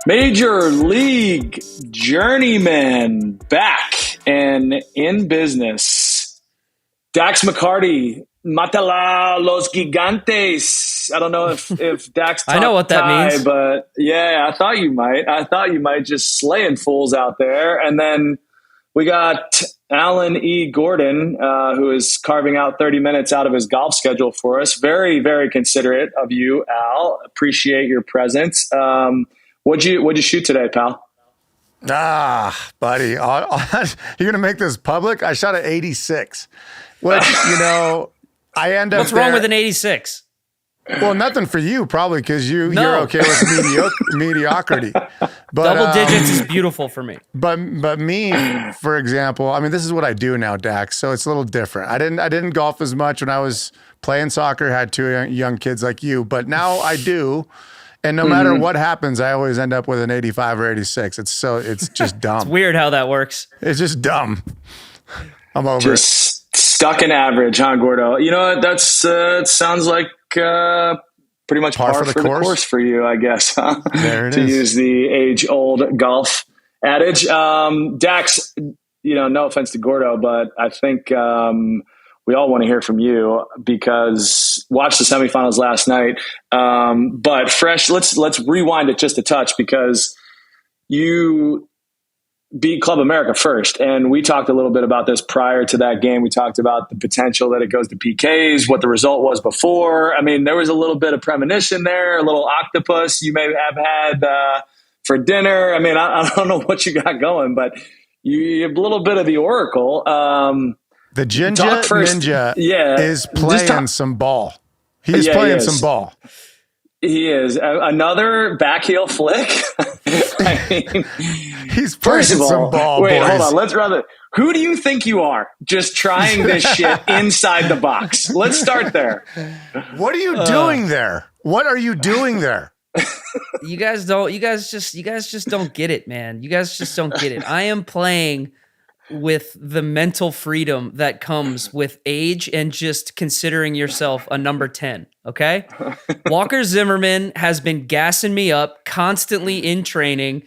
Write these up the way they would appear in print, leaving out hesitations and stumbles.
Major League Journeymen back and in business. Dax McCarty, Matala los Gigantes. I don't know if Dax I know what that means. But yeah, I thought you might. Just slaying fools out there. And then we got Alan E. Gordon, who is carving out 30 minutes out of his golf schedule for us. Very, very considerate of you, Al. Appreciate your presence. What'd you shoot today, pal? Buddy, you're going to make this public? I shot an 86. Which, I end up What's wrong with an 86? Well, nothing for you, probably, because you're okay with mediocrity. But, double digits is beautiful for me. But me, for example, I mean, this is what I do now, Dax. So it's a little different. I didn't golf as much when I was playing soccer. Had two young kids like you, but now I do. And no matter what happens, I always end up with an 85 or 86. It's just dumb. It's weird how that works. It's just dumb. I'm over just stuck in average, huh, Gordo? You know what? That's it sounds like pretty much par for the course for you, I guess. Huh? There it to is. use the age-old golf adage. Dax, no offense to Gordo, but I think we all want to hear from you because watched the semifinals last night. But fresh, let's rewind it just a touch because you beat Club America first. And we talked a little bit about this prior to that game. We talked about the potential that it goes to PKs, what the result was before. I mean, there was a little bit of premonition there, a little octopus you may have had for dinner. I mean, I don't know what you got going, but you have a little bit of the oracle. The Ginger Ninja is playing some ball. He's playing some ball. He is. Another back heel flick. I mean, he's playing some ball. Wait, boys. Hold on. Let's rather. Who do you think you are? Just trying this shit inside the box. Let's start there. What are you doing there? What are you doing there? You guys just don't get it, man. You guys just don't get it. I am playing with the mental freedom that comes with age and just considering yourself a number 10, okay? Walker Zimmerman has been gassing me up constantly in training.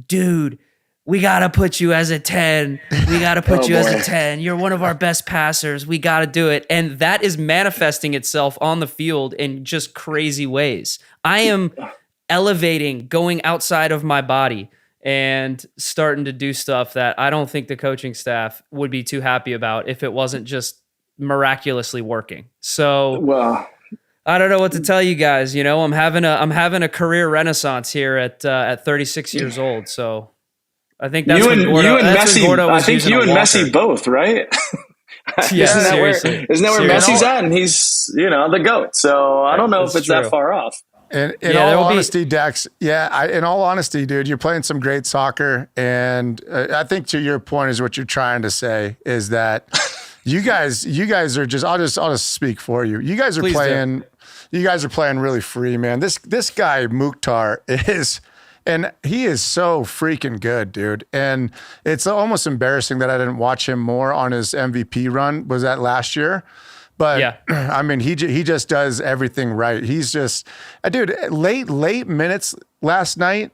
Dude, we got to put you as a 10. We got to put you as a 10. You're one of our best passers. We got to do it. And that is manifesting itself on the field in just crazy ways. I am elevating, going outside of my body and starting to do stuff that I don't think the coaching staff would be too happy about if it wasn't just miraculously working. So, well, I don't know what to tell you guys. I'm having a career renaissance here at 36 years old. So, I think that's when Gordo was I think you and Messi both, right? Yeah, isn't that where Messi's at? And he's the GOAT. So I don't know if it's that far off. In all honesty, Dax, in all honesty, dude, you're playing some great soccer. And I think to your point is what you're trying to say is that you guys are just, I'll just speak for you. You guys are playing really free, man. This guy, Mukhtar, he is so freaking good, dude. And it's almost embarrassing that I didn't watch him more on his MVP run. Was that last year? But yeah. I mean, he just does everything right. He's just, dude, late minutes last night,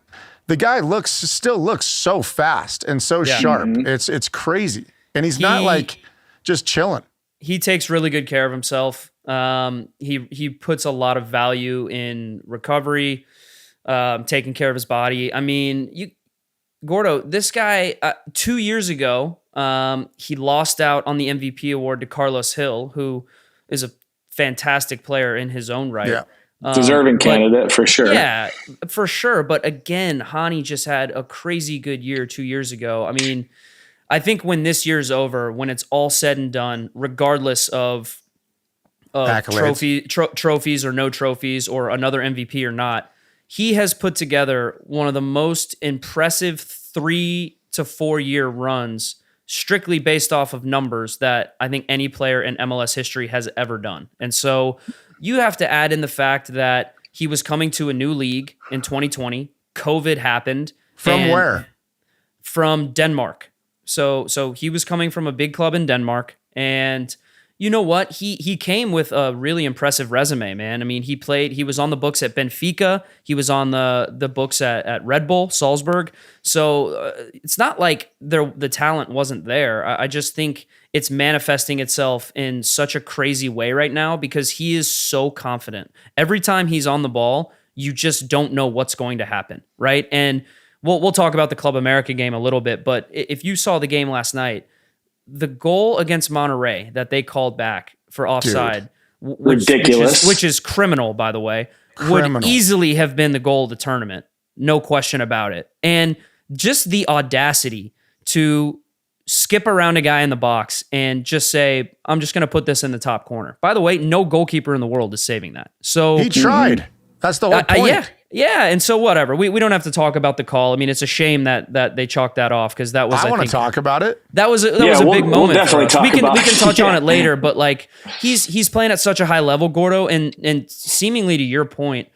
the guy still looks so fast and so sharp. Mm-hmm. It's crazy. And he's not like just chilling. He takes really good care of himself. He puts a lot of value in recovery, taking care of his body. I mean, Gordo, this guy, 2 years ago, he lost out on the MVP award to Carlos Hill, who is a fantastic player in his own right. Yeah. Deserving candidate for sure. Yeah, for sure. But again, Hani just had a crazy good year 2 years ago. I mean, I think when this year's over, when it's all said and done, regardless of trophies or no trophies or another MVP or not, he has put together one of the most impressive 3 to 4 year runs strictly based off of numbers that I think any player in MLS history has ever done. And so you have to add in the fact that he was coming to a new league in 2020. COVID happened. From where? From Denmark. So he was coming from a big club in Denmark. And, You know what? He came with a really impressive resume, man. I mean, he was on the books at Benfica. He was on the books at Red Bull, Salzburg. So it's not like the talent wasn't there. I just think it's manifesting itself in such a crazy way right now because he is so confident. Every time he's on the ball, you just don't know what's going to happen, right? And we'll talk about the Club America game a little bit, but if you saw the game last night, the goal against Monterrey that they called back for offside, ridiculous, which is criminal, by the way, would easily have been the goal of the tournament. No question about it. And just the audacity to skip around a guy in the box and just say, I'm just going to put this in the top corner. By the way, no goalkeeper in the world is saving that. So he tried. That's the whole point. Yeah, and so whatever. We don't have to talk about the call. I mean, it's a shame that they chalked that off because that was. I want to talk about it. That was a big moment. We'll definitely talk we can touch on it it later, but like he's playing at such a high level, Gordo, and seemingly to your point,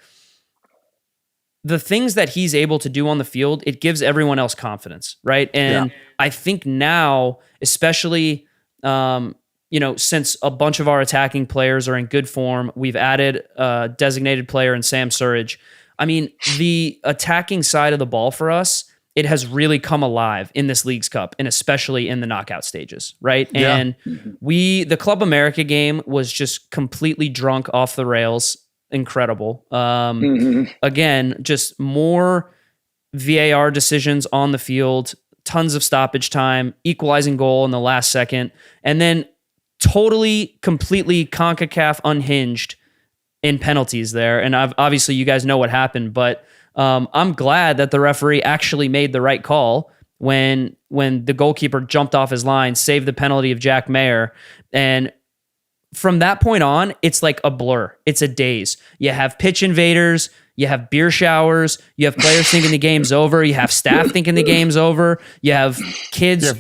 the things that he's able to do on the field, it gives everyone else confidence, right? And I think now, especially since a bunch of our attacking players are in good form, we've added a designated player in Sam Surridge. I mean, the attacking side of the ball for us, it has really come alive in this Leagues Cup and especially in the knockout stages, right? Yeah. And the Club America game was just completely drunk off the rails. Incredible. Again, just more VAR decisions on the field, tons of stoppage time, equalizing goal in the last second, and then totally, completely CONCACAF unhinged in penalties there. And obviously you guys know what happened, but I'm glad that the referee actually made the right call when the goalkeeper jumped off his line, saved the penalty of Jack Mayer. And from that point on, it's like a blur. It's a daze. You have pitch invaders, you have beer showers, you have players thinking the game's over, you have staff thinking the game's over, you have kids...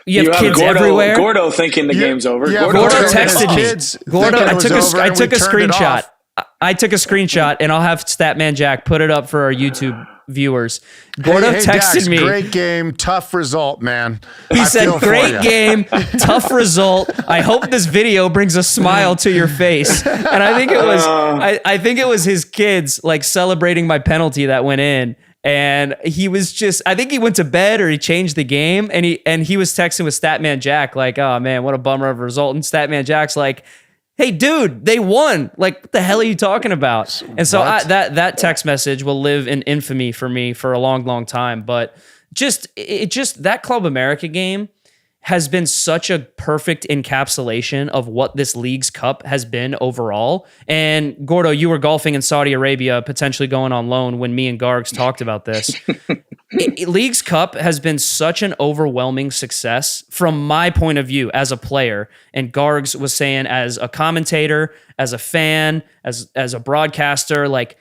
You have kids everywhere. Gordo thinking the game's over. Yeah, Gordo texted me. Gordo, I took a screenshot. I took a screenshot, and I'll have Statman Jack put it up for our YouTube viewers. Gordo texted Dax, me. Great game, tough result, man. He said, "Great game, tough result. I hope this video brings a smile to your face." And I think it was, I think it was his kids like celebrating my penalty that went in. And he was just, I think he went to bed or he changed the game and he was texting with Statman Jack like, oh man, what a bummer of a result. And Statman Jack's like, hey dude, they won. Like, what the hell are you talking about? And so that text message will live in infamy for me for a long, long time. But that Club America game has been such a perfect encapsulation of what this Leagues Cup has been overall. And Gordo, you were golfing in Saudi Arabia, potentially going on loan when me and Gargs talked about this. Leagues Cup has been such an overwhelming success from my point of view as a player. And Gargs was saying as a commentator, as a fan, as a broadcaster, like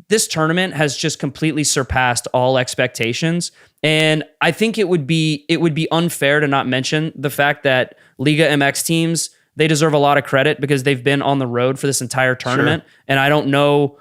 this tournament has just completely surpassed all expectations. And I think it would be unfair to not mention the fact that Liga MX teams, they deserve a lot of credit because they've been on the road for this entire tournament. Sure. And I don't know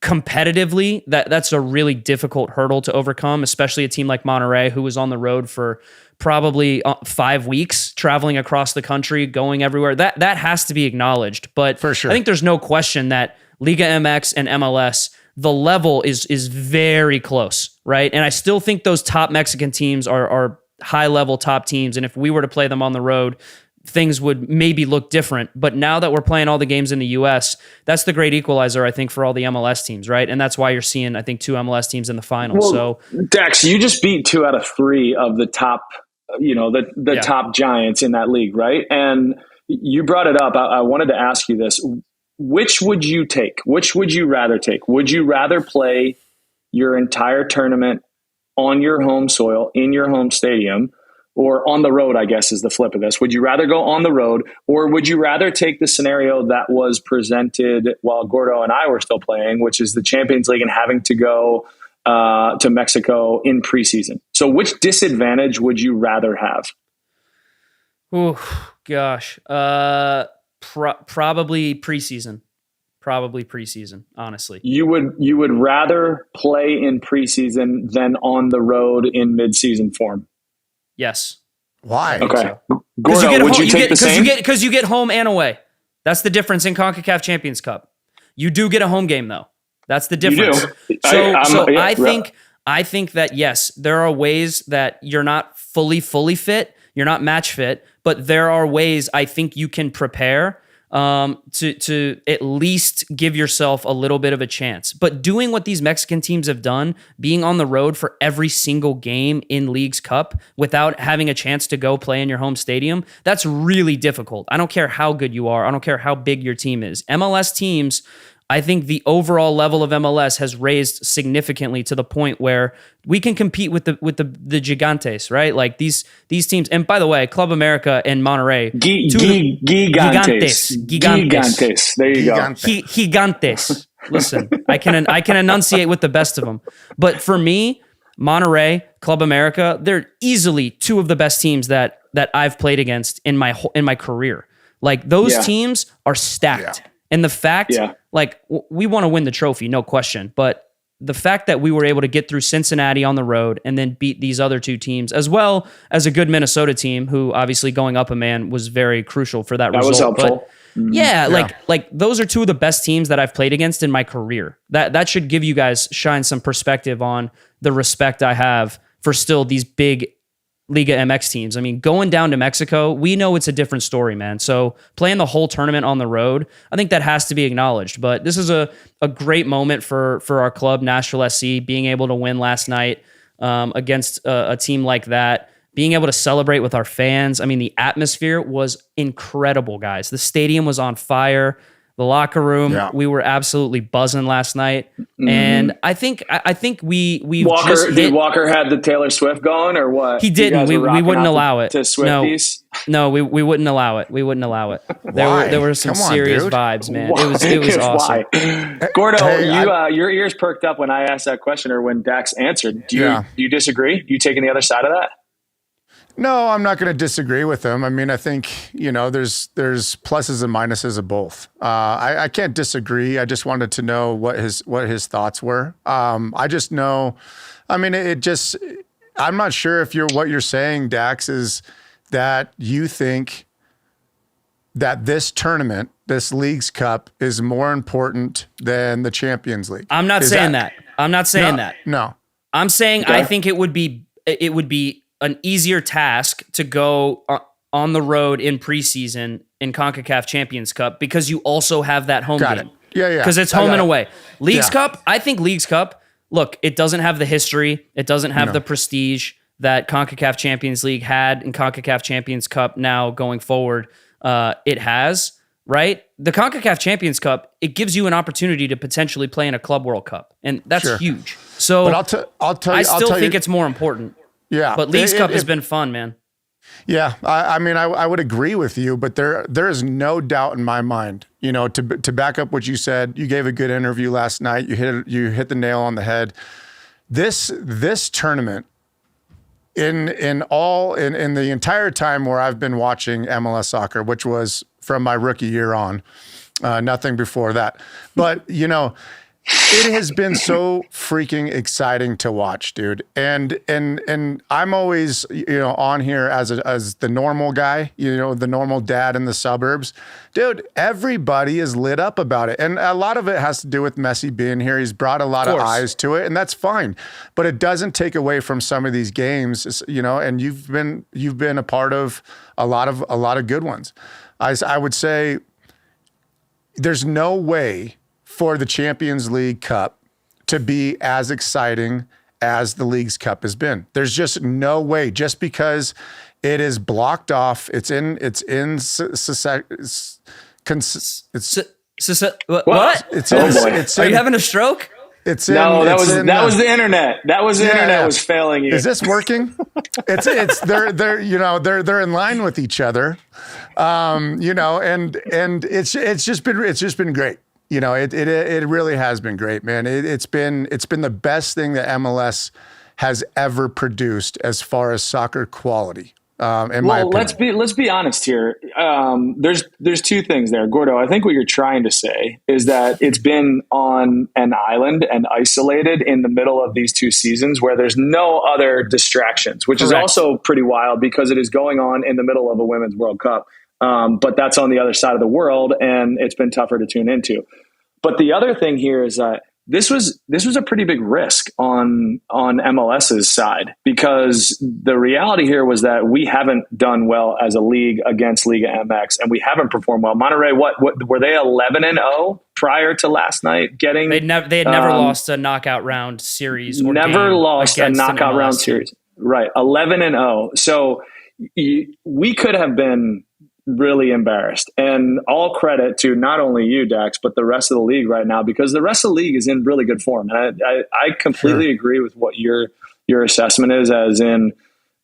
competitively that's a really difficult hurdle to overcome, especially a team like Monterrey who was on the road for probably 5 weeks, traveling across the country, going everywhere. That has to be acknowledged. But for sure, I think there's no question that Liga MX and MLS, the level is very close, right? And I still think those top Mexican teams are high-level top teams. And if we were to play them on the road, things would maybe look different. But now that we're playing all the games in the U.S., that's the great equalizer, I think, for all the MLS teams, right? And that's why you're seeing, I think, 2 MLS teams in the final. Well, so, Dax, you just beat 2 out of 3 of the top, the top giants in that league, right? And you brought it up. I wanted to ask you this. Which would you take? Which would you rather take? Would you rather play your entire tournament on your home soil, in your home stadium, or on the road, I guess is the flip of this? Would you rather go on the road, or would you rather take the scenario that was presented while Gordo and I were still playing, which is the Champions League and having to go to Mexico in preseason? So which disadvantage would you rather have? Oh, gosh. Probably preseason. Honestly. You would rather play in preseason than on the road in mid-season form? Yes. Why? Okay. Gordo, would you take the same? Because you get home and away. That's the difference in CONCACAF Champions Cup. You do get a home game though. That's the difference. I think that yes, there are ways that you're not fully fit, you're not match fit, but there are ways I think you can prepare to at least give yourself a little bit of a chance. But doing what these Mexican teams have done, being on the road for every single game in Leagues Cup without having a chance to go play in your home stadium, that's really difficult. I don't care how good you are. I don't care how big your team is. MLS teams, I think the overall level of MLS has raised significantly to the point where we can compete with the Gigantes, right? Like these teams. And by the way, Club America and Monterrey, Gigantes. There you go. Gigantes. Listen, I can enunciate with the best of them. But for me, Monterrey, Club America, they're easily two of the best teams that I've played against in my career. Like those teams are stacked. Yeah. And the fact, like, we want to win the trophy, no question. But the fact that we were able to get through Cincinnati on the road and then beat these other two teams, as well as a good Minnesota team, who obviously going up a man was very crucial for that result. That was helpful. But like those are two of the best teams that I've played against in my career. That should give you guys shine some perspective on the respect I have for still these big Liga MX teams. I mean, going down to Mexico, we know it's a different story, man. So playing the whole tournament on the road, I think that has to be acknowledged. But this is a great moment for our club, Nashville SC, being able to win last night against a team like that, being able to celebrate with our fans. I mean, the atmosphere was incredible, guys. The stadium was on fire. The locker room, we were absolutely buzzing last night, and I think we Walker had the Taylor Swift going or what? He didn't. We wouldn't allow it. To Swifties? No, we wouldn't allow it. We wouldn't allow it. There were some serious vibes, man. Why? It was awesome. Gordo, your ears perked up when I asked that question or when Dax answered. Do you disagree? Do you taking the other side of that? No, I'm not going to disagree with him. I mean, I think, there's pluses and minuses of both. I can't disagree. I just wanted to know what his thoughts were. I just know, I mean, I'm not sure if what you're saying, Dax, is that you think that this tournament, this Leagues Cup, is more important than the Champions League. I'm not saying that. I'm not saying that. No. I'm saying I think it would be an easier task to go on the road in preseason in CONCACAF Champions Cup because you also have that home game. Yeah. Because it's home and away. Leagues Cup, I think Leagues Cup, look, it doesn't have the history. It doesn't have the prestige that CONCACAF Champions League had and CONCACAF Champions Cup now going forward. It has, right? The CONCACAF Champions Cup, it gives you an opportunity to potentially play in a Club World Cup. And that's huge. So but I still think it's more important. Yeah, but Leagues Cup has been fun, man. Yeah, I mean, I would agree with you, but there is no doubt in my mind. To back up what you said, you gave a good interview last night. You hit the nail on the head. This tournament, in the entire time where I've been watching MLS soccer, which was from my rookie year on, nothing before that, but it has been so freaking exciting to watch, dude. And I'm always, on here as the normal guy, the normal dad in the suburbs. Dude, everybody is lit up about it. And a lot of it has to do with Messi being here. He's brought a lot of eyes to it, and that's fine. But it doesn't take away from some of these games, and you've been a part of a lot of good ones. I would say there's no way for the Champions League Cup to be as exciting as the Leagues Cup has been. There's just no way, just because it is blocked off. What? It's Are you having a stroke? That was the internet. That was the internet was failing you. Is this working? They're in line with each other. And it's just been great. It really has been great, man. It's been the best thing that MLS has ever produced as far as soccer quality. in my opinion. Let's be honest here. There's two things there, Gordo. I think what you're trying to say is that it's been on an island and isolated in the middle of these two seasons where there's no other distractions, which is also pretty wild because it is going on in the middle of a Women's World Cup. But that's on the other side of the world, and it's been tougher to tune into. But the other thing here is that this was a pretty big risk on MLS's side, because the reality here was that we haven't done well as a league against Liga MX, and we haven't performed well. Monterrey, what were they 11-0 prior to last night? They had never lost a knockout round series. Or never lost a knockout round series. Right, 11-0. So we could have been really embarrassed, and all credit to not only you, Dax, but the rest of the league right now, because the rest of the league is in really good form. And I completely agree with what your assessment is, as in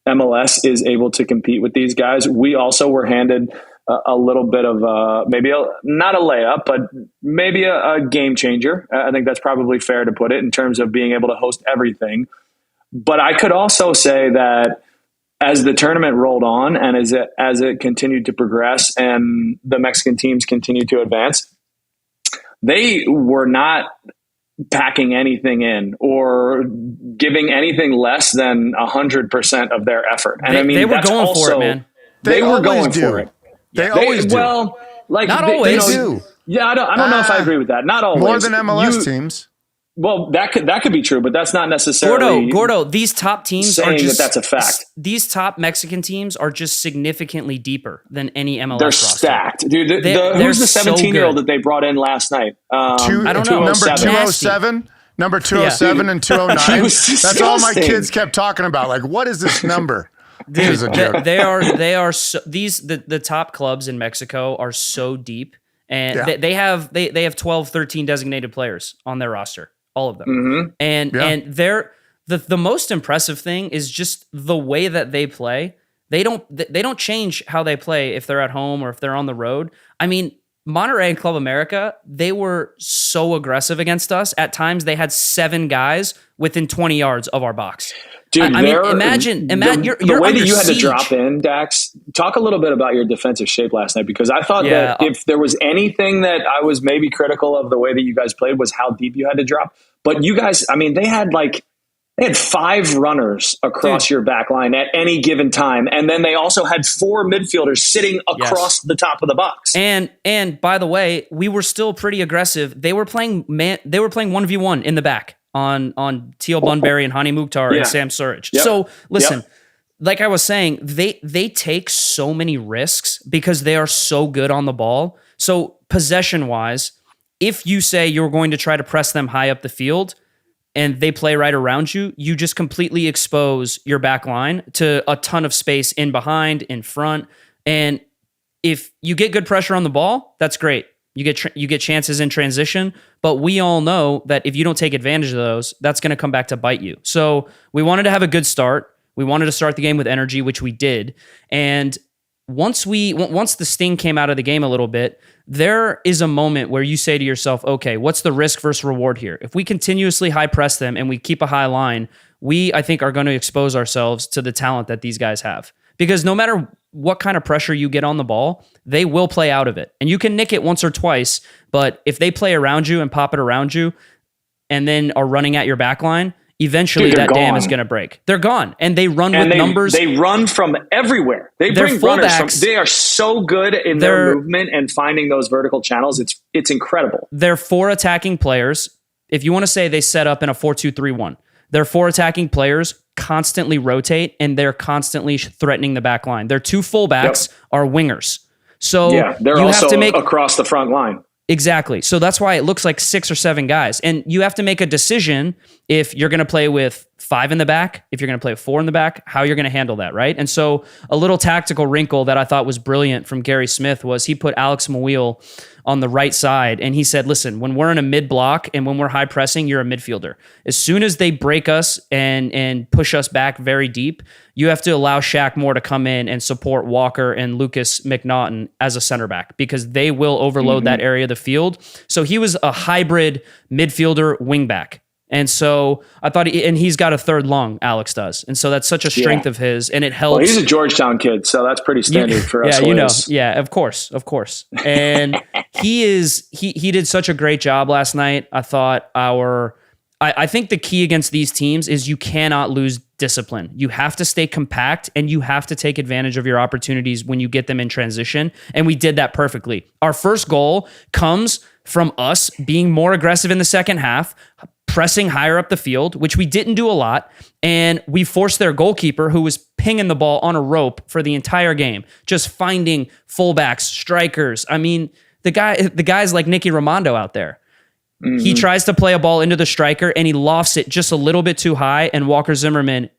MLS is able to compete with these guys. We also were handed a little bit of not a layup, but maybe a game changer. I think that's probably fair to put it in terms of being able to host everything. But I could also say that as the tournament rolled on and as it continued to progress and the Mexican teams continued to advance, they were not packing anything in or giving anything less than 100% of their effort. And they were going for it, man. They were going for it. They always do. Well, like not always. They do. Yeah, I don't know if I agree with that. Not always. More than MLS teams. Well, that could be true, but that's not necessarily Gordo. These top teams are just that's a fact. These top Mexican teams are just significally deeper than any MLS They're roster. stacked, dude. Who's the 17-year-old that they brought in last night? I don't know. Number 207. Number 207 and 209. That's all my kids kept talking about. Like, what is this number? Dude, is a joke. They are so, the top clubs in Mexico are so deep, and they have 12, 13 designated players on their roster. All of them. Mm-hmm. And they're the most impressive thing is just the way that they play. They don't change how they play if they're at home or if they're on the road. I mean, Monterrey and Club America, they were so aggressive against us. At times they had 7 guys within 20 yards of our box. Dude, I mean, imagine you're the way that you had siege. to drop in, Dax. Talk a little bit about your defensive shape last night, because I thought that if there was anything that I was maybe critical of the way that you guys played was how deep you had to drop. But you guys, I mean, they had 5 runners across your back line at any given time, and then they also had 4 midfielders sitting across the top of the box. And by the way, we were still pretty aggressive. They were playing 1v1 in the back on Teal Bunbury and Hani Mukhtar and Sam Surridge. Yep. So listen, like I was saying, they take so many risks because they are so good on the ball. So possession wise, if you say you're going to try to press them high up the field and they play right around you, you just completely expose your back line to a ton of space in behind, in front. And if you get good pressure on the ball, that's great. You get chances in transition, but we all know that if you don't take advantage of those, that's going to come back to bite you. So we wanted to have a good start. We wanted to start the game with energy, which we did. And once the sting came out of the game a little bit, there is a moment where you say to yourself, okay, what's the risk versus reward here? If we continuously high press them and we keep a high line, I think, are going to expose ourselves to the talent that these guys have. Because no matter what kind of pressure you get on the ball, they will play out of it. And you can nick it once or twice, but if they play around you and pop it around you and then are running at your back line, eventually that dam is going to break. They're gone. And they run with numbers. They run from everywhere. They bring runners from. They are so good in their movement and finding those vertical channels. It's incredible. They're 4 attacking players. If you want to say they set up in a 4-2-3-1, their 4 attacking players constantly rotate and they're constantly threatening the back line. Their 2 fullbacks are wingers. So they're you also have to make across the front line. Exactly. So that's why it looks like 6 or 7 guys. And you have to make a decision if you're going to play with 5 in the back, if you're going to play with 4 in the back, how you're going to handle that, right? And so a little tactical wrinkle that I thought was brilliant from Gary Smith was he put Alex Mawil on the right side, and he said, listen, when we're in a mid block and when we're high pressing, you're a midfielder. As soon as they break us and push us back very deep, you have to allow Shaq Moore to come in and support Walker and Lucas McNaughton as a center back, because they will overload that area of the field. So he was a hybrid midfielder wing back. And so I thought, and he's got a third lung, Alex does. And so that's such a strength of his, and it helps. Well, he's a Georgetown kid, so that's pretty standard for us. Yeah, of course. And he did such a great job last night. I thought I think the key against these teams is you cannot lose discipline. You have to stay compact, and you have to take advantage of your opportunities when you get them in transition. And we did that perfectly. Our first goal comes from us being more aggressive in the second half, pressing higher up the field, which we didn't do a lot. And we forced their goalkeeper, who was pinging the ball on a rope for the entire game, just finding fullbacks, strikers. I mean, the guys like Nicky Raimondo out there. He tries to play a ball into the striker, and he lofts it just a little bit too high, and Walker Zimmerman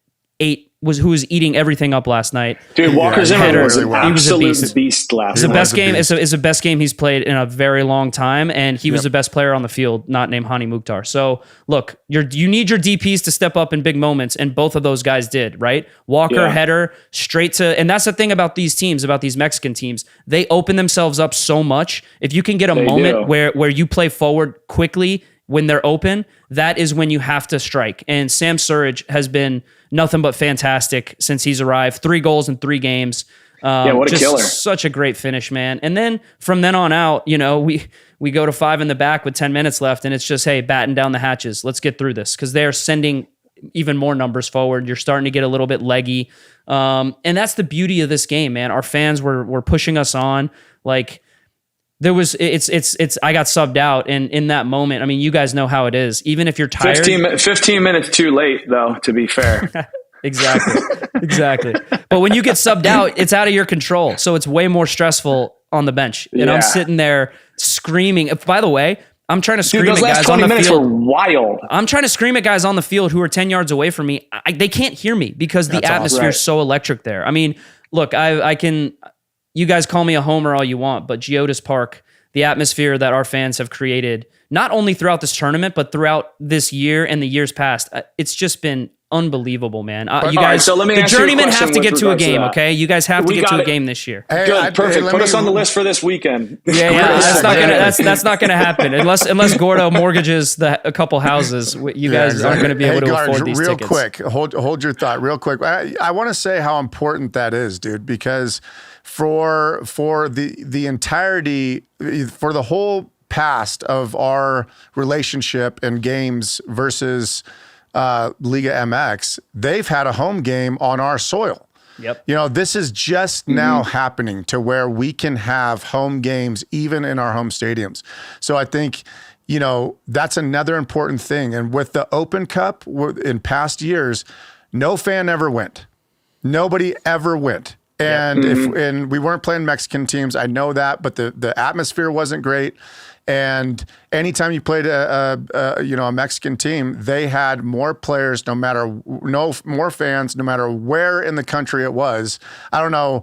who was eating everything up last night. Dude, Walker Zimmerman was an absolute beast last night. It's the best game he's played in a very long time, and he was the best player on the field, not named Hani Mukhtar. So, look, you need your DPs to step up in big moments, and both of those guys did, right? Walker, header, straight to... And that's the thing about these teams, about these Mexican teams. They open themselves up so much. If you can get a moment where you play forward quickly when they're open, that is when you have to strike. And Sam Surridge has been nothing but fantastic since he's arrived. 3 goals in 3 games. What a killer. Such a great finish, man. And then from then on out, we go to 5 in the back with 10 minutes left, and it's just, hey, batten down the hatches. Let's get through this, because they're sending even more numbers forward. You're starting to get a little bit leggy. And that's the beauty of this game, man. Our fans were pushing us on. Like, I got subbed out, and in that moment, I mean, you guys know how it is. Even if you're tired, 15 minutes too late, though, to be fair. Exactly. But when you get subbed out, it's out of your control, so it's way more stressful on the bench. And I'm sitting there screaming. By the way, I'm trying to scream at guys on the field. Those last 20 minutes were wild. I'm trying to scream at guys on the field who are 10 yards away from me. They can't hear me because the atmosphere is so electric there. I mean, look, I can. You guys call me a homer all you want, but Geodis Park, the atmosphere that our fans have created, not only throughout this tournament, but throughout this year and the years past, it's just been unbelievable, man. You guys, right, so let me the Journeymen have to get to a game, okay? You guys have to get to a game this year. Hey, good, perfect. Put us on the list for this weekend. Yeah, that's not gonna happen unless Gordo mortgages a couple houses. You guys aren't going to be able to afford these tickets. Real quick, hold your thought, real quick. I want to say how important that is, dude, because for the entirety, for the whole past of our relationship and games versus Liga MX, they've had a home game on our soil. Yep. This is just now happening to where we can have home games even in our home stadiums. So I think, that's another important thing. And with the Open Cup in past years, no fan ever went. Nobody ever went. And and we weren't playing Mexican teams, I know that, but the atmosphere wasn't great. And anytime you played a Mexican team, they had more players, more fans, no matter where in the country it was. I don't know,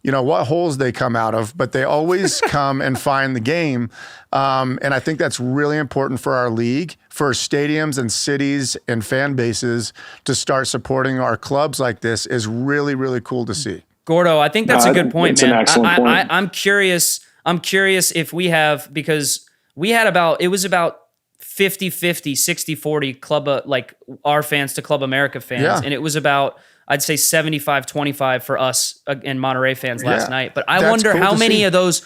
what holes they come out of, but they always come and find the game. And I think that's really important for our league, for stadiums and cities and fan bases to start supporting our clubs like this is really, really cool to see. Gordo, I think that's a good point, man. An excellent point. I'm curious if we have, because we had about 50-50, 60-40 club, like our fans to Club America fans. And it was about, I'd say 75-25 for us and Monterrey fans last night. But I wonder how many of those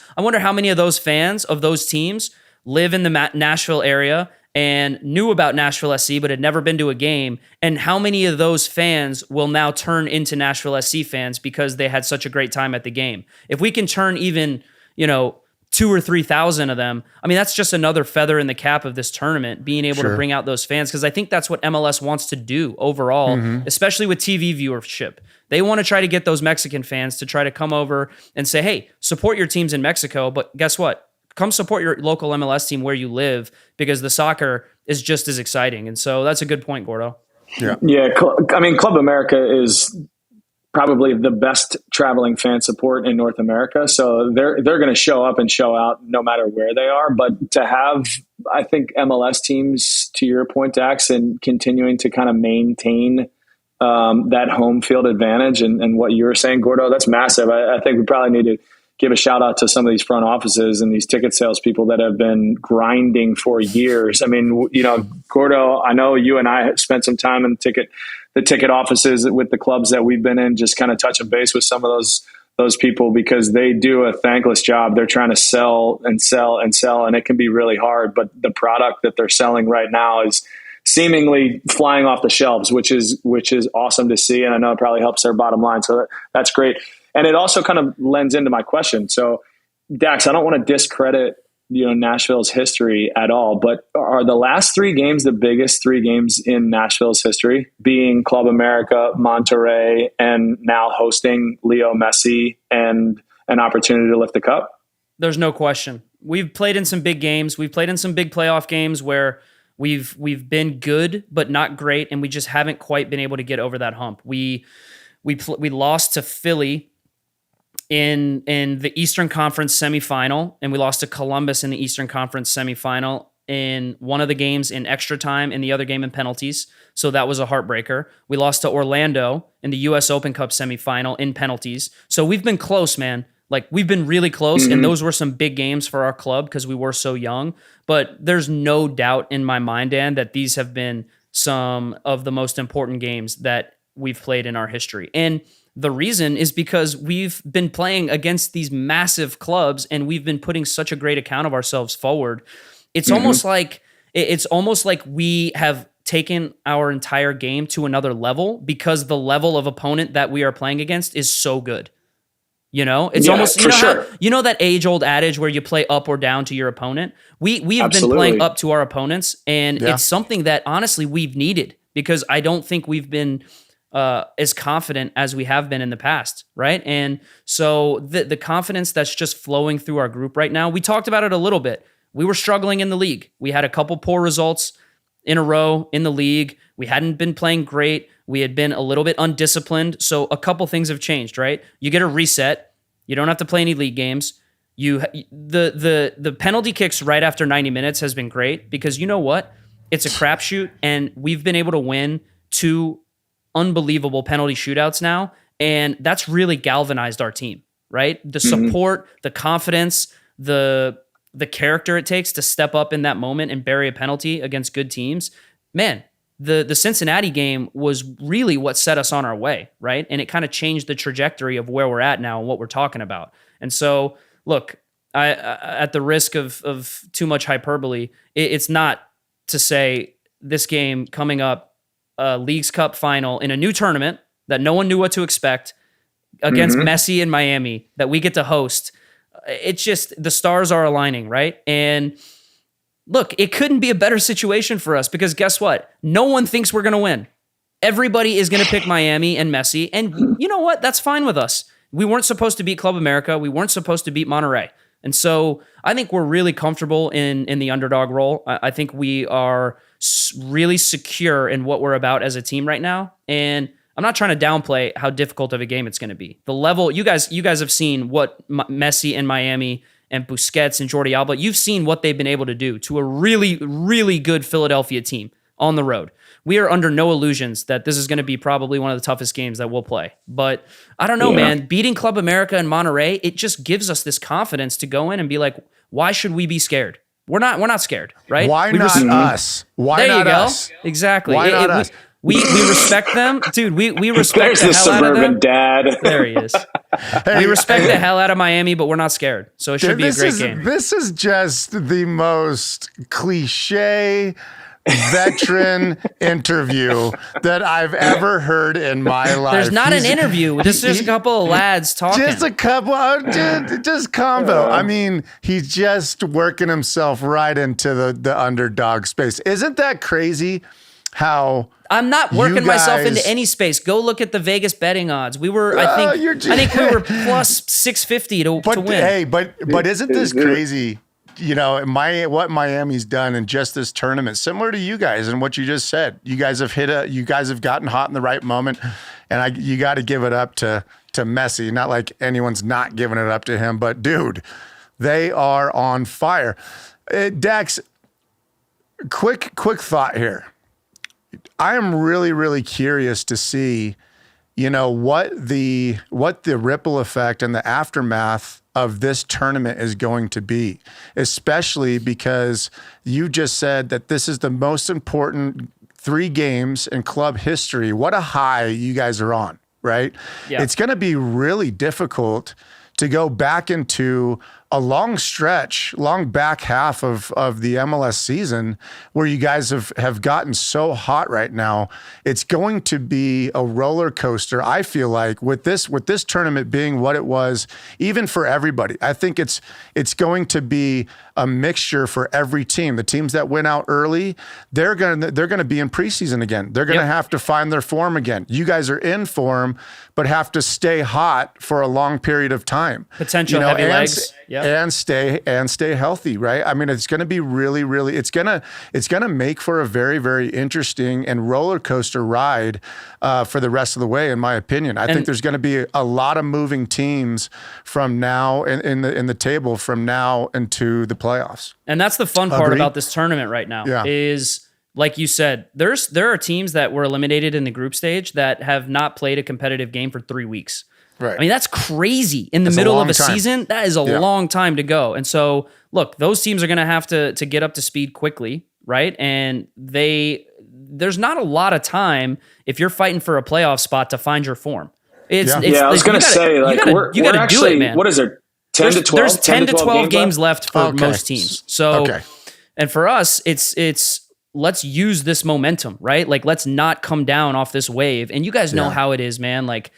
fans of those teams live in the Nashville area and knew about Nashville SC, but had never been to a game. And how many of those fans will now turn into Nashville SC fans because they had such a great time at the game? If we can turn even, 2,000 or 3,000 of them, I mean, that's just another feather in the cap of this tournament, being able to bring out those fans. Because I think that's what MLS wants to do overall, especially with TV viewership. They want to try to get those Mexican fans to try to come over and say, hey, support your teams in Mexico, but guess what? Come support your local MLS team where you live, because the soccer is just as exciting. And so that's a good point, Gordo. Yeah. I mean, Club America is probably the best traveling fan support in North America. So they're going to show up and show out no matter where they are. But to have, I think, MLS teams, to your point, Dax, and continuing to kind of maintain that home field advantage and what you were saying, Gordo, that's massive. I think we probably need to give a shout out to some of these front offices and these ticket sales people that have been grinding for years. I mean, Gordo, I know you and I have spent some time in the ticket offices with the clubs that we've been in, just kind of touching base with some of those people, because they do a thankless job. They're trying to sell and sell and sell, and it can be really hard. But the product that they're selling right now is seemingly flying off the shelves, which is awesome to see. And I know it probably helps their bottom line. So that's great. And it also kind of lends into my question. So Dax, I don't want to discredit, Nashville's history at all, but are the last 3 games the biggest 3 games in Nashville's history, being Club America, Monterrey, and now hosting Leo Messi and an opportunity to lift the cup? There's no question. We've played in some big games. We've played in some big playoff games where we've been good, but not great. And we just haven't quite been able to get over that hump. We lost to Philly in the Eastern Conference semifinal, and we lost to Columbus in the Eastern Conference semifinal, in one of the games in extra time and the other game in penalties. So that was a heartbreaker. We lost to Orlando in the US Open Cup semifinal in penalties. So we've been close, man. Like, we've been really close, and those were some big games for our club because we were so young. But there's no doubt in my mind, Dan, that these have been some of the most important games that we've played in our history. And the reason is because we've been playing against these massive clubs, and we've been putting such a great account of ourselves forward. It's almost like we have taken our entire game to another level because the level of opponent that we are playing against is so good. It's almost, that age old adage where you play up or down to your opponent. We have been playing up to our opponents, and it's something that honestly we've needed, because I don't think we've been as confident as we have been in the past, right? And so the confidence that's just flowing through our group right now, we talked about it a little bit. We were struggling in the league. We had a couple poor results in a row in the league. We hadn't been playing great. We had been a little bit undisciplined. So a couple things have changed, right? You get a reset. You don't have to play any league games. The penalty kicks right after 90 minutes has been great, because you know what? It's a crapshoot, and we've been able to win 2 unbelievable penalty shootouts now, and that's really galvanized our team, right? The support, the confidence, the character it takes to step up in that moment and bury a penalty against good teams. Man, the Cincinnati game was really what set us on our way, right? And it kind of changed the trajectory of where we're at now and what we're talking about. And so, look, I at the risk of too much hyperbole, it's not to say this game coming up, Leagues Cup final in a new tournament that no one knew what to expect against Messi in Miami, that we get to host. It's just, the stars are aligning, right? And look, it couldn't be a better situation for us, because guess what? No one thinks we're going to win. Everybody is going to pick Miami and Messi. And you know what? That's fine with us. We weren't supposed to beat Club America. We weren't supposed to beat Monterrey. And so I think we're really comfortable in the underdog role. I think we are really secure in what we're about as a team right now. And I'm not trying to downplay how difficult of a game it's going to be. The level, you guys have seen what Messi and Miami and Busquets and Jordi Alba, you've seen what they've been able to do to a really, really good Philadelphia team on the road. We are under no illusions that this is going to be probably one of the toughest games that we'll play. But I don't know, man. Beating Club America and Monterrey, it just gives us this confidence to go in and be like, why should we be scared? We're not scared, right? Why not us? Why not us? Exactly. Why not us? We respect them. Dude, we respect There's the hell out of them. suburban dad. There he is. We respect the hell out of Miami, but we're not scared. So it should be a great game. This is just the most cliche veteran interview that I've ever heard in my life. There's not an interview. Just a couple of lads talking. Just a couple, just combo. I mean, he's just working himself right into the underdog space. Isn't that crazy? How I'm not working myself into any space. Go look at the Vegas betting odds. We were, I think we were plus 650 to win. Hey, but isn't this crazy? You know, what Miami's done in just this tournament, similar to you guys and what you just said. You guys have you guys have gotten hot in the right moment, and you got to give it up to Messi. Not like anyone's not giving it up to him, but dude, they are on fire. Dax, quick thought here. I am really, really curious to see, what the ripple effect and the aftermath of this tournament is going to be, especially because you just said that this is the most important 3 games in club history. What a high you guys are on, right? Yeah. It's going to be really difficult to go back into a long back half of the MLS season where you guys have gotten so hot right now. It's going to be a roller coaster, I feel like, with this tournament being what it was, even for everybody. I think it's going to be a mixture for every team. The teams that went out early, they're gonna be in preseason again. They're gonna have to find their form again. You guys are in form, but have to stay hot for a long period of time. Potential heavy legs. And stay healthy, right? I mean, it's going to be really, really. It's gonna make for a very, very interesting and roller coaster ride for the rest of the way, in my opinion. I think there's going to be a lot of moving teams from now in the table from now into the playoffs. And that's the fun part about this tournament right now. Yeah. Is like you said, there are teams that were eliminated in the group stage that have not played a competitive game for 3 weeks. Right. I mean, that's crazy in the middle of a season. That is a long time to go. And so, look, those teams are going to have to get up to speed quickly, right? And there's not a lot of time if you're fighting for a playoff spot to find your form. I was going to say, like, you got to do it, man. What is there? 10 to 12? There's 10 to 12 games left for most teams. So, and for us, it's let's use this momentum, right? Like, let's not come down off this wave. And you guys know how it is, man. Like,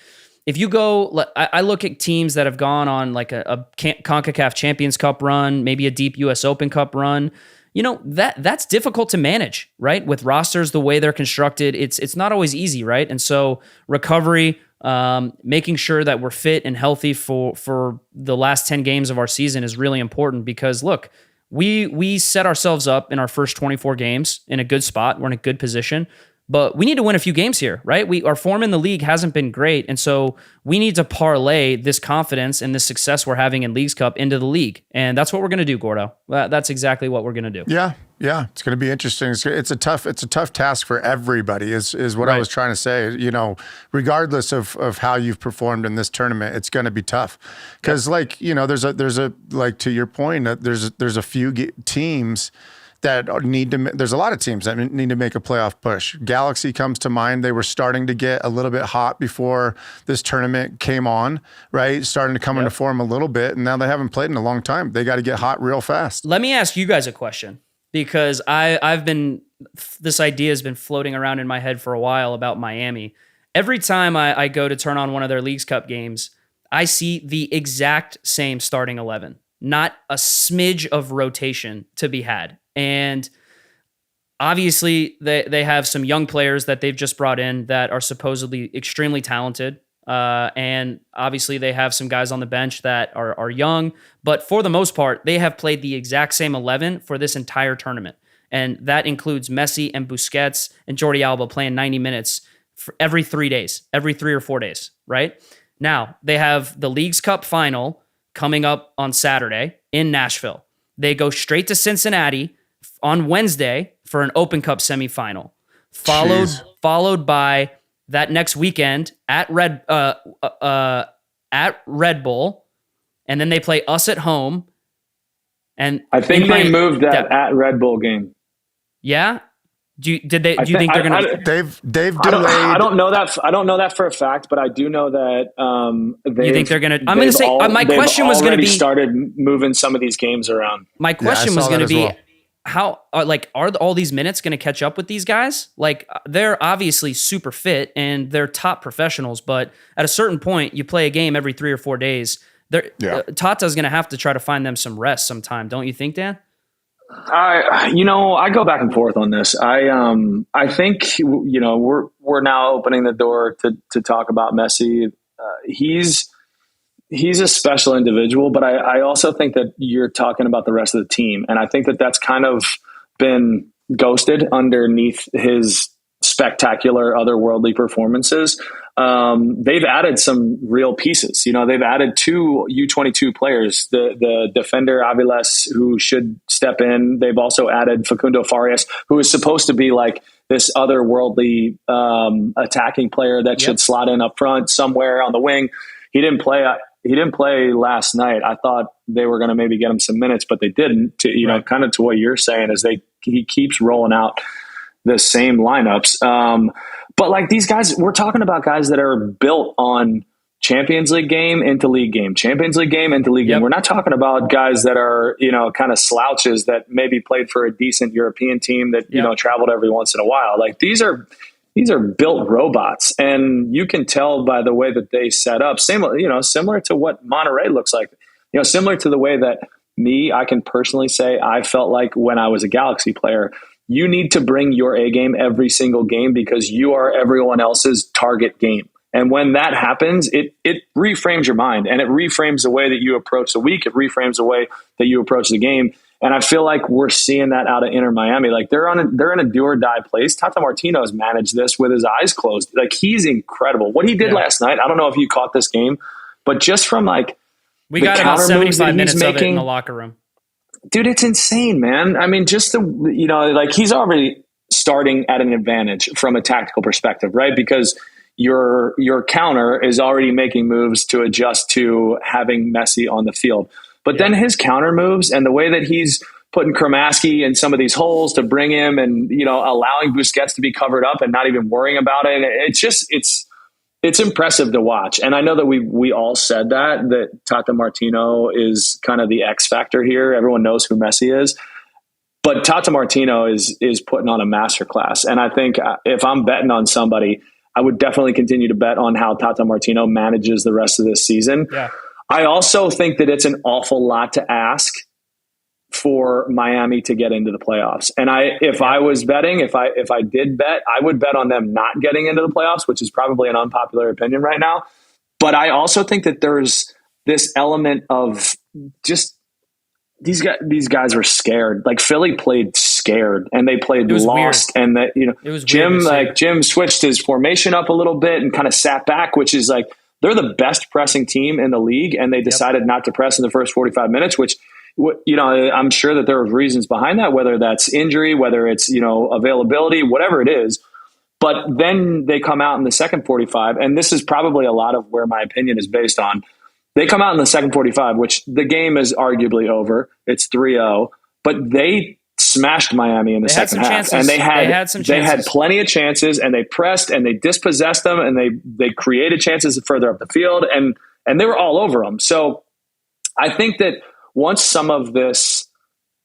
if you go, I look at teams that have gone on like a CONCACAF Champions Cup run, maybe a deep US Open Cup run, that's difficult to manage, right? With rosters the way they're constructed, it's not always easy, right? And so recovery, making sure that we're fit and healthy for the last 10 games of our season is really important because, look, we set ourselves up in our first 24 games in a good spot. We're in a good position. But we need to win a few games here, right? Our form in the league hasn't been great. And so we need to parlay this confidence and this success we're having in Leagues Cup into the league. And that's what we're going to do, Gordo. That's exactly what we're going to do. Yeah. It's going to be interesting. It's a tough task for everybody is what I was trying to say. Regardless of how you've performed in this tournament, it's going to be tough. Because there's a like to your point, there's a few teams that there's a lot of teams that need to make a playoff push. Galaxy comes to mind. They were starting to get a little bit hot before this tournament came on, right? Starting to come into form a little bit, and now they haven't played in a long time. They got to get hot real fast. Let me ask you guys a question, because this idea has been floating around in my head for a while about Miami. Every time I go to turn on one of their Leagues Cup games, I see the exact same starting 11. Not a smidge of rotation to be had. And obviously they have some young players that they've just brought in that are supposedly extremely talented. And obviously they have some guys on the bench that are young, but for the most part, they have played the exact same 11 for this entire tournament. And that includes Messi and Busquets and Jordi Alba playing 90 minutes for every 3 days, every 3 or 4 days, right? Now they have the Leagues Cup final coming up on Saturday in Nashville. They go straight to Cincinnati on Wednesday for an Open Cup semifinal, followed by that next weekend at Red Bull, and then they play us at home. And I think they moved that at Red Bull game. Yeah. Do you think they're going to? They've delayed. I don't know that. I don't know that for a fact, but I do know that. You think they're going to? I'm going to say my question was going to be started moving some of these games around. My question was going to be how are all these minutes going to catch up with these guys? Like, they're obviously super fit and they're top professionals, but at a certain point, you play a game every 3 or 4 days. Tata's going to have to try to find them some rest sometime, don't you think, Dan? I go back and forth on this. I think we're now opening the door to talk about Messi. He's a special individual, but I also think that you're talking about the rest of the team, and I think that that's kind of been ghosted underneath his spectacular otherworldly performances. They've added some real pieces. They've added 2 U22 players, the defender Aviles, who should step in. They've also added Facundo Farias, who is supposed to be like this otherworldly attacking player that should slot in up front somewhere on the wing. He didn't play. He didn't play last night. I thought they were going to maybe get him some minutes, but they didn't. You know, kind of to what you're saying is he keeps rolling out the same lineups. But like these guys, we're talking about guys that are built on Champions League game into league game, Champions League game into league game. We're not talking about guys that are, you know, kind of slouches that maybe played for a decent European team that, you know, traveled every once in a while. Like these are built robots, and you can tell by the way that they set up, similar to what Monterrey looks like, you know, similar to the way that I can personally say I felt like when I was a Galaxy player. You need to bring your A game every single game because you are everyone else's target game. And when that happens, it reframes your mind, and it reframes the way that you approach the week. It reframes the way that you approach the game. And I feel like we're seeing that out of Inter Miami. Like they're in a do or die place. Tata Martino has managed this with his eyes closed. Like he's incredible. What he did last night, I don't know if you caught this game, but just from like we got about 75 minutes of it in the locker room. Dude, it's insane, man. I mean, just like he's already starting at an advantage from a tactical perspective, right? Because your counter is already making moves to adjust to having Messi on the field. But then his counter moves and the way that he's putting Kramaski in some of these holes to bring him and, you know, allowing Busquets to be covered up and not even worrying about it. It's impressive to watch. And I know that we all said that Tata Martino is kind of the X factor here. Everyone knows who Messi is. But Tata Martino is putting on a masterclass. And I think if I'm betting on somebody, I would definitely continue to bet on how Tata Martino manages the rest of this season. Yeah. I also think that it's an awful lot to ask for Miami to get into the playoffs. And if I was betting, if I did bet, I would bet on them not getting into the playoffs, which is probably an unpopular opinion right now. But I also think that there's this element of just these guys are scared. Like Philly played scared and they played lost. Weird. And that, you know, Jim switched his formation up a little bit and kind of sat back, which is like, they're the best pressing team in the league. And they decided not to press in the first 45 minutes, which, you know, I'm sure that there are reasons behind that, whether that's injury, whether it's, you know, availability, whatever it is. But then they come out in the second 45. And this is probably a lot of where my opinion is based on. They come out in the second 45, which the game is arguably over. It's 3-0, but they smashed Miami in the second half. Chances. And they had plenty of chances, and they pressed and they dispossessed them, and they created chances further up the field, and they were all over them. So I think that once some of this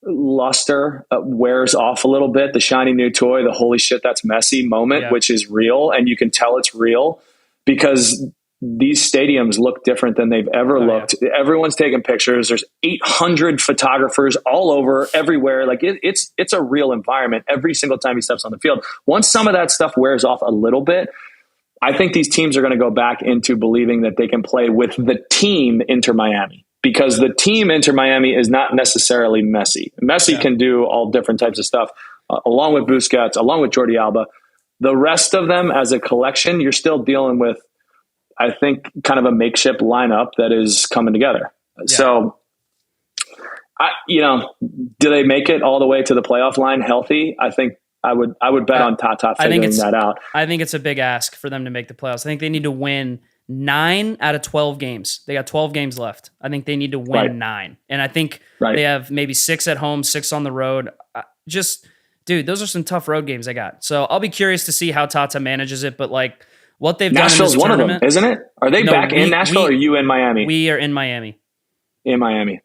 luster wears off a little bit, the shiny new toy, the holy shit, that's Messi moment, which is real, and you can tell it's real because these stadiums look different than they've ever looked. Yeah. Everyone's taking pictures. There's 800 photographers all over, everywhere. Like it's a real environment every single time he steps on the field. Once some of that stuff wears off a little bit, I think these teams are going to go back into believing that they can play with the team Inter Miami, because the team Inter Miami is not necessarily Messi. Messi can do all different types of stuff, along with Busquets, along with Jordi Alba. The rest of them as a collection, you're still dealing with, I think, kind of a makeshift lineup that is coming together. Yeah. So, do they make it all the way to the playoff line healthy? I think I would bet on Tata figuring that out. I think it's a big ask for them to make the playoffs. I think they need to win 9 out of 12 games. They got 12 games left. I think they need to win 9. And I think they have maybe 6 at home, 6 on the road. Dude, those are some tough road games they got. So I'll be curious to see how Tata manages it, but like, what they've Nashville's done in this tournament, one of them, isn't it? Are they back in Nashville or are you in Miami? We are in Miami. In Miami.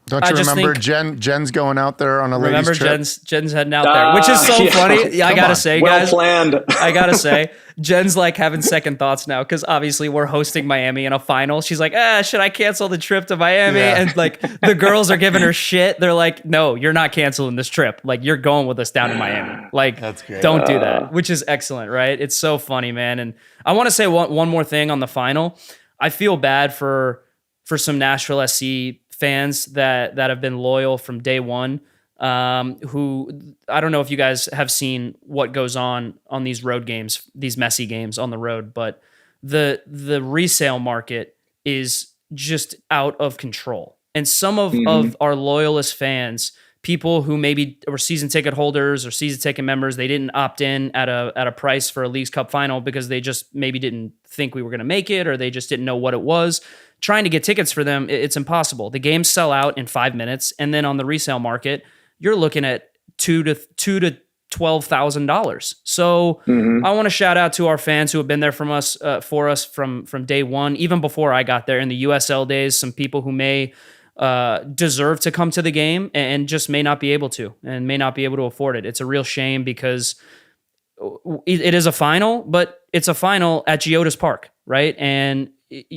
Don't you remember Jen's going out there on a ladies trip? Remember Jen's heading out there, which is so funny. Yeah, I gotta say, guys. Well planned. I gotta say, Jen's like having second thoughts now because obviously we're hosting Miami in a final. She's like, should I cancel the trip to Miami? Yeah. And like the girls are giving her shit. They're like, no, you're not canceling this trip. Like you're going with us down to Miami. Like, that's great. Don't do that, which is excellent, right? It's so funny, man. And I want to say one more thing on the final. I feel bad for some Nashville SC fans that have been loyal from day one, who I don't know if you guys have seen what goes on these road games, these Messi games on the road, but the resale market is just out of control. And some of our loyalist fans people who maybe were season ticket holders or season ticket members, they didn't opt in at a price for a Leagues Cup final because they just maybe didn't think we were going to make it, or they just didn't know what it was. Trying to get tickets for them, it's impossible. The games sell out in 5 minutes, and then on the resale market, you're looking at $2,000 to $12,000. So I want to shout out to our fans who have been there for us from day one, even before I got there in the USL days. Some people who may deserve to come to the game and just may not be able to, and may not be able to afford it. It's a real shame because it is a final, but it's a final at Geodis Park, right? And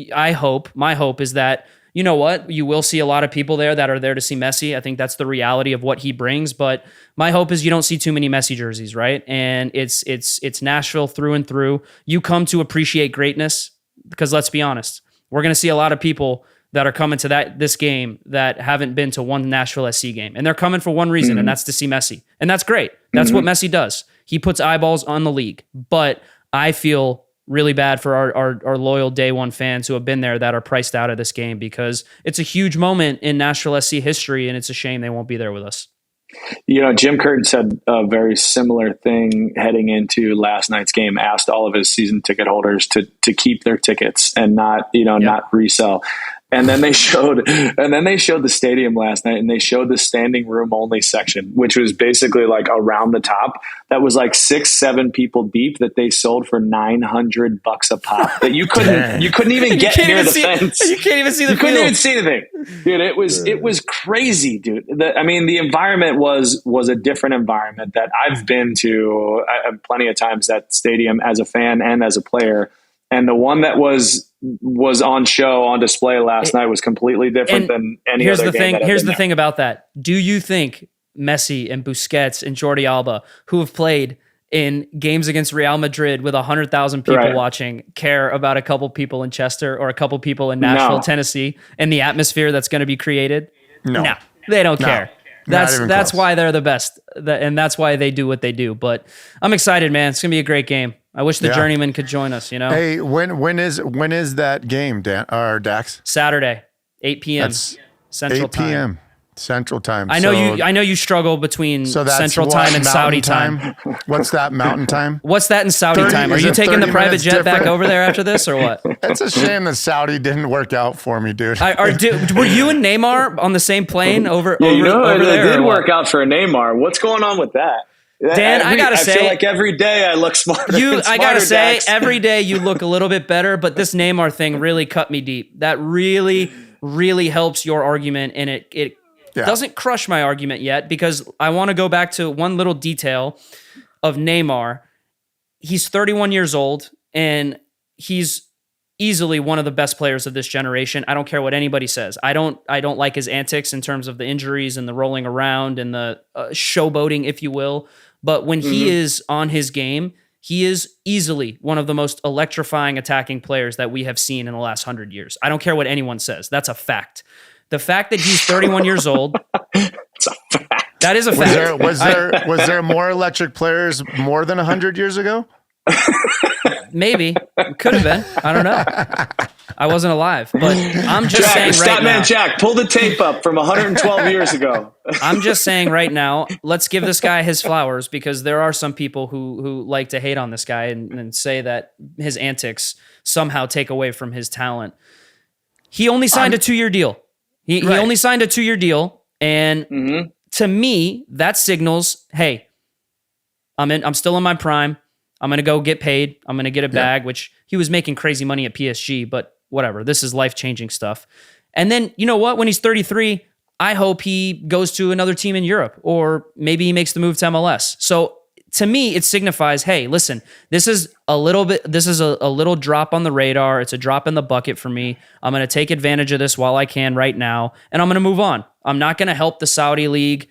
my hope is that, you know what, you will see a lot of people there that are there to see Messi. I think that's the reality of what he brings. But my hope is you don't see too many Messi jerseys, right? And it's Nashville through and through. You come to appreciate greatness because, let's be honest, we're going to see a lot of people that are coming to this game that haven't been to one Nashville SC game. And they're coming for one reason, and that's to see Messi. And that's great. That's what Messi does. He puts eyeballs on the league. But I feel really bad for our loyal day one fans who have been there that are priced out of this game, because it's a huge moment in Nashville SC history, and it's a shame they won't be there with us. You know, Jim Curtin said a very similar thing heading into last night's game, asked all of his season ticket holders to keep their tickets and not resell. And then they showed the stadium last night, and they showed the standing room only section, which was basically like around the top. That was like 6-7 people deep that they sold for $900 a pop. That you couldn't even get near the fence. You can't even see the field. Couldn't even see anything, dude. It was crazy, dude. The environment was a different environment that I've been to plenty of times, that stadium as a fan and as a player. And the one that was on show, on display last night was completely different than any other game. Here's the thing about that. Do you think Messi and Busquets and Jordi Alba, who have played in games against Real Madrid with 100,000 people watching, care about a couple people in Chester or a couple people in Nashville, Tennessee, and the atmosphere that's going to be created? No, they don't care. That's why they're the best, and that's why they do what they do. But I'm excited, man. It's gonna be a great game. I wish the Journeymen could join us. You know. Hey, when is that game, Dan or Dax? Saturday, 8 p.m. That's Central 8 p.m. Central Time. I know you struggle between Central Time and Saudi time. What's that Mountain Time? What's that in Saudi time? Are you taking the private jet back over there after this, or what? It's a shame that Saudi didn't work out for me, dude. Were you and Neymar on the same plane over there? It did work out for Neymar. What's going on with that? Dan, I feel like every day I look smarter. I gotta say, every day you look a little bit better, but this Neymar thing really cut me deep. That really, really helps your argument, and it doesn't crush my argument yet, because I want to go back to one little detail of Neymar. He's 31 years old, and he's easily one of the best players of this generation. I don't care what anybody says. I don't like his antics in terms of the injuries and the rolling around and the showboating, if you will. But when he is on his game, he is easily one of the most electrifying attacking players that we have seen in the last 100 years. I don't care what anyone says. That's a fact. The fact that he's 31 years old, it's a fact. That is a fact. Was there more electric players more than 100 years ago? Maybe. Could have been. I don't know. I wasn't alive. But I'm just saying right now. Jack, pull the tape up from 112 years ago. I'm just saying right now, let's give this guy his flowers, because there are some people who like to hate on this guy and say that his antics somehow take away from his talent. He only signed a 2-year deal. He only signed a 2-year deal. And to me, that signals, hey, I'm still in my prime. I'm going to go get paid. I'm going to get a bag, which he was making crazy money at PSG, but whatever. This is life-changing stuff. And then, you know what? When he's 33, I hope he goes to another team in Europe, or maybe he makes the move to MLS. So to me, it signifies, hey, listen, this is a little drop on the radar. It's a drop in the bucket for me. I'm going to take advantage of this while I can right now, and I'm going to move on. I'm not going to help the Saudi league,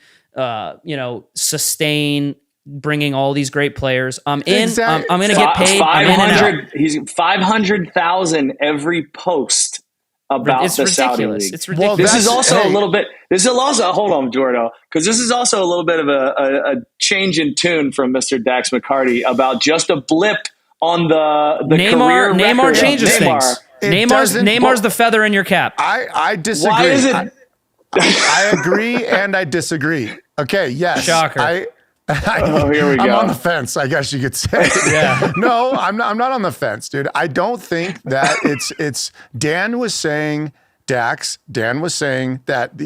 sustain bringing all these great players. I'm in. Exactly. I'm going to get paid. 500. He's 500,000 every post about the Saudi league. It's ridiculous. Well, this is also a little bit. This is also. Hold on, Jordo, because this is also a little bit of a change in tune from Mr. Dax McCarty about just a blip on the Neymar. Career Neymar changes things. Neymar's the feather in your cap. I disagree. Why is it? I agree and I disagree. Okay, yes. Shocker. Here we go. I'm on the fence, I guess you could say. Yeah. No, I'm not on the fence, dude. I don't think that it's Dan was saying, Dax, Dan was saying that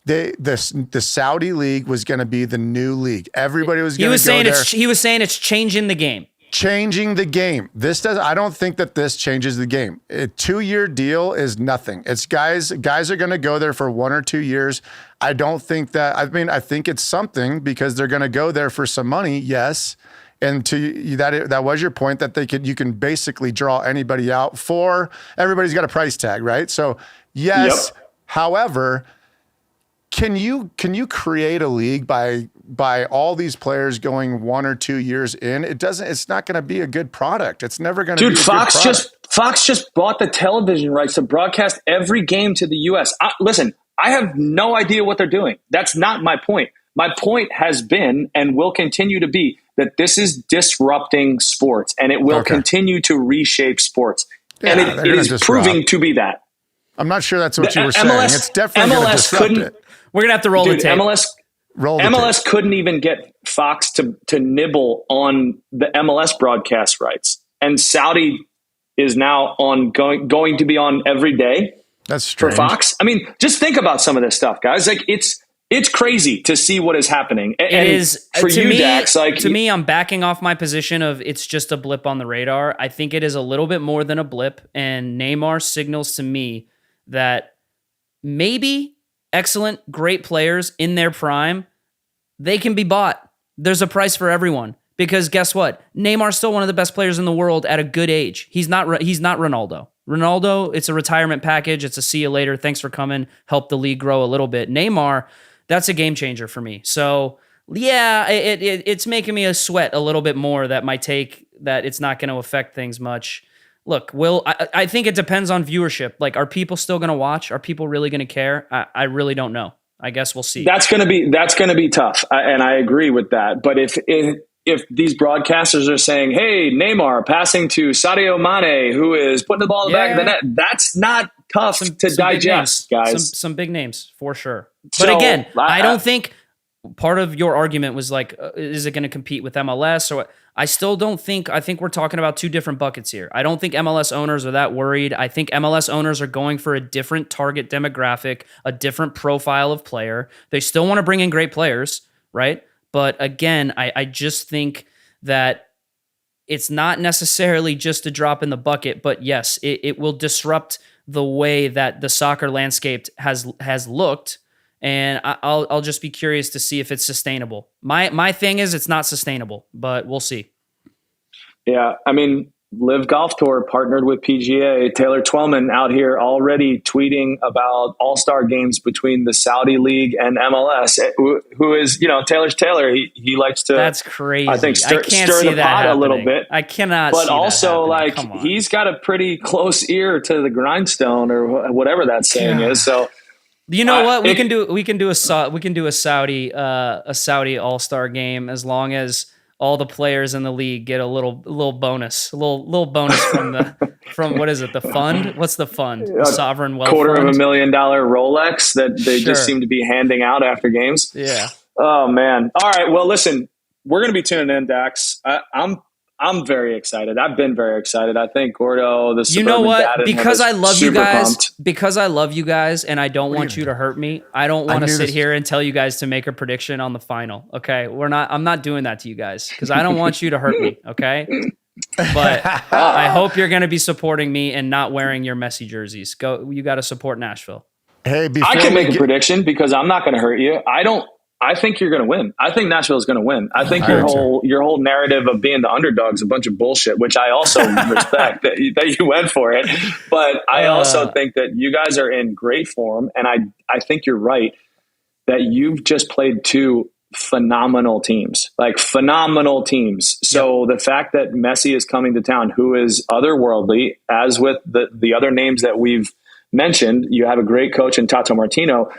the Saudi league was going to be the new league. Everybody was going to go there. He was saying it's changing the game. Changing the game. I don't think that this changes the game. A 2-year deal is nothing. It's guys are going to go there for 1 or 2 years. I don't think that, I think it's something because they're going to go there for some money. Yes. And that was your point that you can basically draw anybody out for everybody's got a price tag, right? So yes. Yep. However, can you create a league by all these players going 1 or 2 years in? It's not going to be a good product. It's never going to be a good product. Fox just bought the television rights to broadcast every game to the US. Listen, I have no idea what they're doing. That's not my point. My point has been and will continue to be that this is disrupting sports and it will continue to reshape sports. Yeah, and it is proving to be that. I'm not sure that's what you were saying. It's definitely going to disrupt it. We're going to have to roll the tape. MLS couldn't even get Fox to nibble on the MLS broadcast rights. And Saudi is now going to be on every day. That's strange. For Fox. I mean, just think about some of this stuff, guys. Like it's crazy to see what is happening. And it is for you, Dax. Like to me, I'm backing off my position of it's just a blip on the radar. I think it is a little bit more than a blip. And Neymar signals to me that maybe excellent, great players in their prime, they can be bought. There's a price for everyone because guess what? Neymar's still one of the best players in the world at a good age. He's not Ronaldo. Ronaldo, it's a retirement package. It's a see you later. Thanks for coming. Help the league grow a little bit. Neymar, that's a game changer for me. So yeah, it's making me sweat a little bit more that my take that it's not going to affect things much. Look, I think it depends on viewership. Like, are people still going to watch? Are people really going to care? I really don't know. I guess we'll see. That's going to be tough, and I agree with that. But if these broadcasters are saying, "Hey, Neymar passing to Sadio Mane, who is putting the ball in the back of the net," that's not tough to digest, guys. Some big names for sure. But again, I don't think part of your argument was like, is it going to compete with MLS or? I still don't think, I think we're talking about two different buckets here. I don't think MLS owners are that worried. I think MLS owners are going for a different target demographic, a different profile of player. They still want to bring in great players, right? But again, I just think that it's not necessarily just a drop in the bucket, but yes, it will disrupt the way that the soccer landscape has looked. And I'll just be curious to see if it's sustainable. My thing is it's not sustainable, but we'll see. Yeah, I mean, Live Golf Tour partnered with PGA. Taylor Twellman out here already tweeting about all-star games between the Saudi League and MLS. Who is, Taylor's Taylor. He likes to. That's crazy. I think stir the pot a little bit. I cannot. But also, like, he's got a pretty close ear to the grindstone, or whatever that saying is. So. You know what? We can do a Saudi all-star game as long as all the players in the league get a little bonus, a little bonus from what is it? The fund? What's the fund? The sovereign wealth $250,000 Rolex that they just seem to be handing out after games. Yeah. Oh man. All right. Well, listen, we're going to be tuning in, Dax. I'm very excited. I've been very excited. I think Gordo, the you know what? Because I love you guys. Pumped. Because I love you guys, and I don't want you to hurt me. I don't want to sit here and tell you guys to make a prediction on the final. Okay, I'm not doing that to you guys because I don't want you to hurt me. Okay, but I hope you're going to be supporting me and not wearing your Messi jerseys. You got to support Nashville. Hey, I can make a prediction because I'm not going to hurt you. I think you're going to win. I think Nashville is going to win. I think your whole narrative of being the underdog is a bunch of bullshit, which I also respect that you went for it. But I also think that you guys are in great form. And I think you're right that you've just played two phenomenal teams. So the fact that Messi is coming to town, who is otherworldly, as with the other names that we've mentioned, you have a great coach in Tato Martino.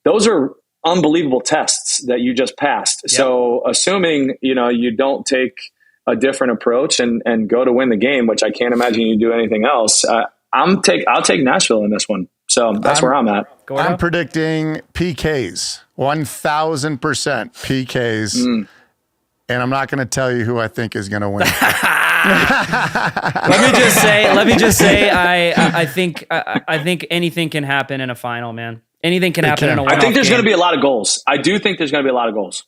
Those are unbelievable tests that you just passed. Yep. So assuming, you don't take a different approach and go to win the game, which I can't imagine you do anything else. I'll take Nashville in this one. So that's where I'm at. Gordo? I'm predicting PKs, 1,000% PKs. And I'm not going to tell you who I think is going to win. Let me just say, I think anything can happen in a final, man. Anything can happen in a one-off I think there's game. going to be a lot of goals. I do think there's going to be a lot of goals.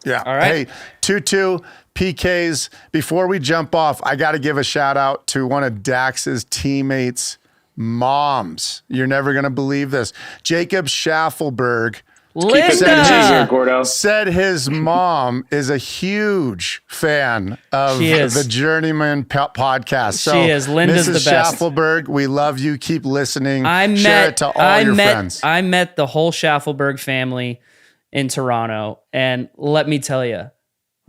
Yeah. All right. Hey, 2-2 PKs. Before we jump off, I got to give a shout out to one of Dax's teammates' moms. You're never going to believe this. Jacob Schaffelberg Linda said his mom is a huge fan of the Journeymen podcast. So she is. Linda's Mrs. the best. Schaffelberg, we love you. Keep listening. Share it to all your friends. I met the whole Schaffelberg family in Toronto, and let me tell you,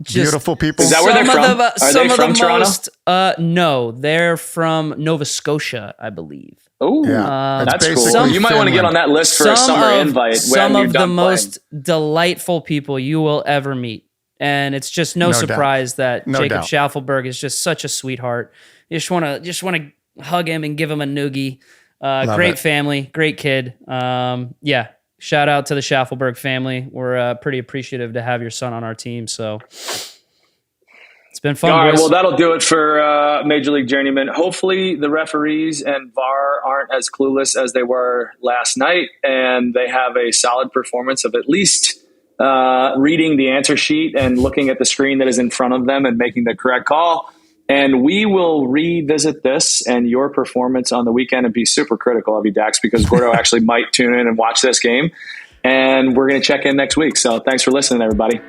beautiful people. Is that where they're from? Are they from Toronto? No, they're from Nova Scotia, I believe. Oh, yeah. That's cool. You might want to get on that list for a summer invite. Some of the most delightful people you will ever meet. And it's just no surprise that Jacob Schaffelberg is just such a sweetheart. You just want to hug him and give him a noogie. Great family, great kid. Yeah. Shout out to the Schaffelberg family. We're pretty appreciative to have your son on our team. So it's been fun. All right, boys. well, that'll do it for Major League Journeyman. Hopefully the referees and VAR aren't as clueless as they were last night, and they have a solid performance of at least reading the answer sheet and looking at the screen that is in front of them and making the correct call. And we will revisit this and your performance on the weekend and be super critical of you, Dax, because Gordo actually might tune in and watch this game. And we're going to check in next week. So thanks for listening, everybody.